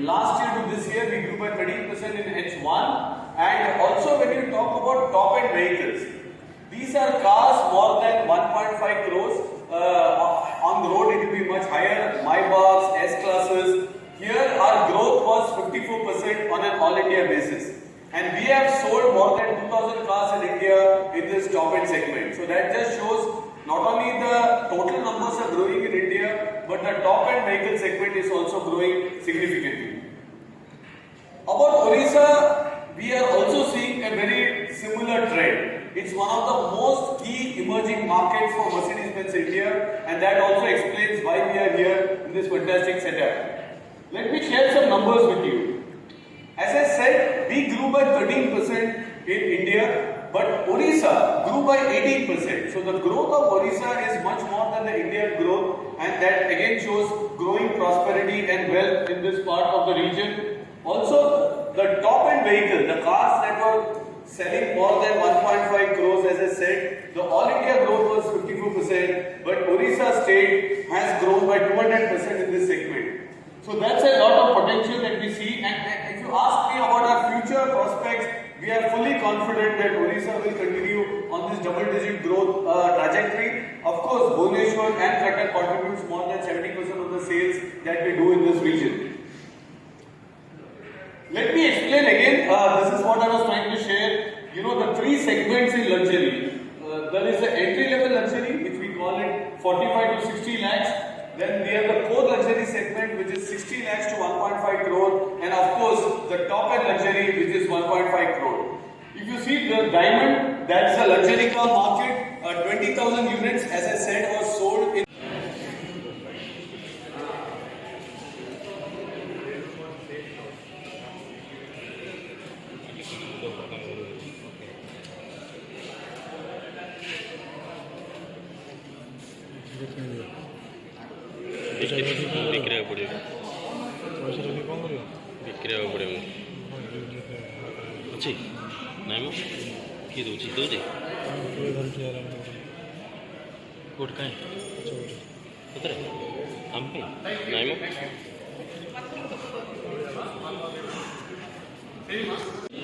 last year to this year, we grew by 13% in H1. And also when you talk about top-end vehicles, these are cars more than 1.5 crores. On the road, it will be much higher. Maybachs, S-classes. Here, our growth was 54% on an all-India basis. And we have sold more than 2,000 cars in India in this top-end segment. So that just shows not only the total numbers are growing in India, but the top-end vehicle segment is also growing significantly. About Odisha, we are also seeing a very similar trend. It's one of the most key emerging markets for Mercedes-Benz India, and that also explains why we are here in this fantastic setup. Let me share some numbers with you. As I said, we grew by 13% in India, but Odisha grew by 18%. So the growth of Odisha is much more than the Indian growth, and that again shows growing prosperity and wealth in this part of the region. Also, the top-end vehicle, the cars that were selling more than 1.5 crores, as I said, the all-India growth was 54%, but Odisha state has grown by 200% in this segment. So that's a lot of potential that we see, and if you ask me about our future prospects, we are fully confident that Odisha will continue on this double-digit growth trajectory. Of course, Bhubaneswar and Cuttack contributes more than 70% of the sales that we do in this region. Let me explain again, this is what I was trying to share. You know, the three segments in luxury. There is the entry-level luxury, which we call it 45 to 60 lakhs. Then we have the core luxury segment, which is 60 lakhs to 1.5 crore. And of course, the top-end luxury, which is 1.5 crore. If you see the diamond, that's the luxury car market. 20,000 units, as I said, was sold in ବିକ୍ରିବାକୁ ପଡ଼ିବ ବିକ୍ରିବାକୁ ପଡ଼ିବ ଅଛି ନାଇଁ ମ କିଏ ଦେଉଛି ଦେଉଛି କେଉଁଠି କାହିଁ ସତରେ ଆମ ପାଇଁ ନାଇଁ ମ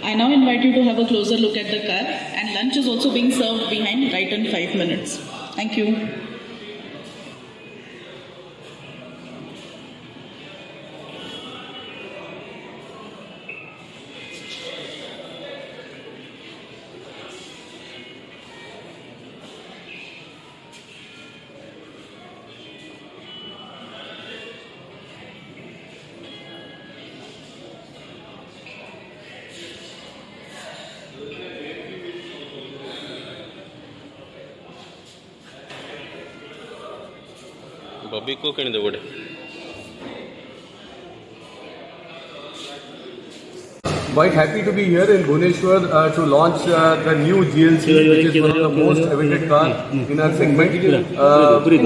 I now invite you to have a closer look at the car, and lunch is also being served behind right in 5 minutes. Thank you. Bobby को किन दे गोटे Quite happy to be here in Bhubaneswar to launch the new GLC, which is one of the most awaited car in our segment.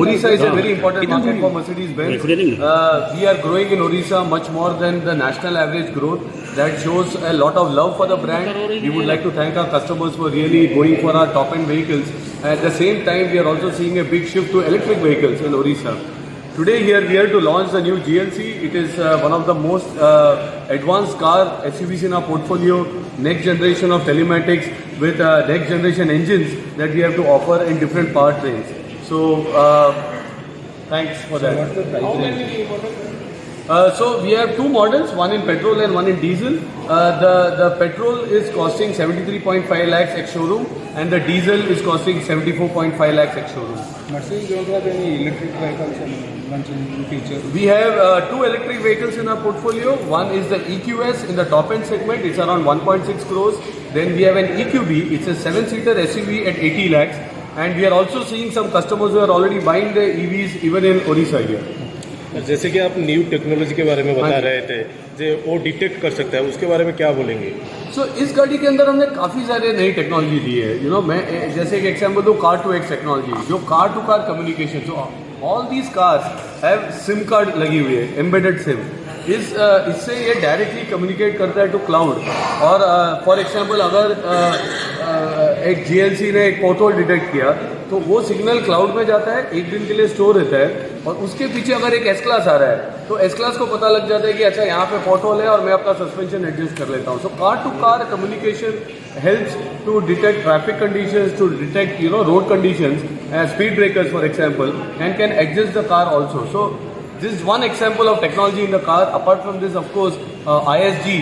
Odisha is a very important market for Mercedes-Benz. We are growing in Odisha much more than the national average growth. That shows a lot of love for the brand. We would like to thank our customers for really going for our top-end vehicles. At the same time, we are also seeing a big shift to electric vehicles in Odisha. Today here we are to launch the new GLC. It is one of the most advanced car SUVs in our portfolio, next generation of telematics with next generation engines that we have to offer in different powertrains. So thanks for that. What's the price range? So we have two models, one in petrol and one in diesel. The petrol is costing 73.5 lakhs ex showroom, and the diesel is costing 74.5 lakhs ex showroom. Mercedes don't have any electric vehicles and launching feature. We have two electric vehicles in our portfolio. One is the EQS in the top end segment. It's around 1.6 crores. Then we have an EQB. It's a 7-seater SUV at 80 lakhs. And we are also seeing some customers who are already buying the EVs even in Odisha here. जैसे कि आप new technology के बारे में बता रहे थे, जो वो डिटेक्ट कर सकता है, उसके बारे में क्या बोलेंगे? इस गाड़ी के अंदर हमने काफ़ी सारे नई टेक्नोलॉजी दी है. मैं जैसे एक एग्जाम्पल दूँ, कार टू एक्स टेक्नोलॉजी, जो car to car communication. So all these cars have sim card लगी हुई है, एम्बेडेड सिम. इससे ये डायरेक्टली कम्युनिकेट करता है टू क्लाउड. और फॉर एग्जाम्पल अगर एक GLC ने एक पोर्टहोल डिटेक्ट किया, तो वो सिग्नल क्लाउड में जाता है, एक दिन के लिए स्टोर रहता है. और उसके पीछे अगर एक एस क्लास आ रहा है तो एस क्लास को पता लग जाता है कि अच्छा यहाँ पे पॉट होल है और मैं अपना सस्पेंशन एडजस्ट कर लेता हूँ. So car to car communication helps to detect traffic conditions, to detect road conditions, speed breakers for example, and can adjust the car also. So this is one example of technology in the car. Apart from this, of course, ISG,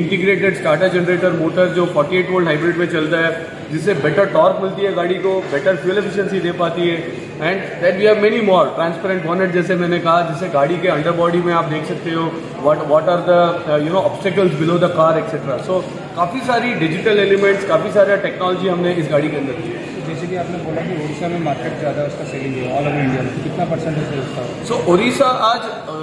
integrated starter generator motor जो 48 volt hybrid में चलता है, जिससे better torque मिलती है गाड़ी को, better fuel efficiency दे पाती है. And that we have many more. Transparent bonnet जैसे मैंने कहा, जिससे गाड़ी के अंडर बॉडी में आप देख सकते हो what are the obstacles below the car et cetera. So काफ़ी सारी डिजिटल एलिमेंट्स, काफ़ी सारा टेक्नोलॉजी हमने इस गाड़ी के अंदर की है. जैसे कि आपने बोला कि उड़ीसा में मार्केट ज़्यादा उसका सेलिंग है ऑल ओवर इंडिया में, कितना परसेंटेज है उसका? सो उड़ीसा आज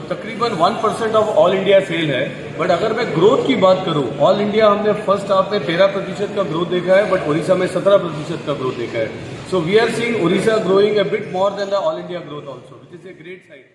तकरीबन 1% ऑफ ऑल इंडिया सेल है. बट अगर मैं ग्रोथ की बात करूं, ऑल इंडिया हमने फर्स्ट हाफ में 13% का ग्रोथ देखा है, बट उड़ीसा में 17% का ग्रोथ देखा है. So we are seeing Odisha growing a bit more than the all India growth also, which is a great side.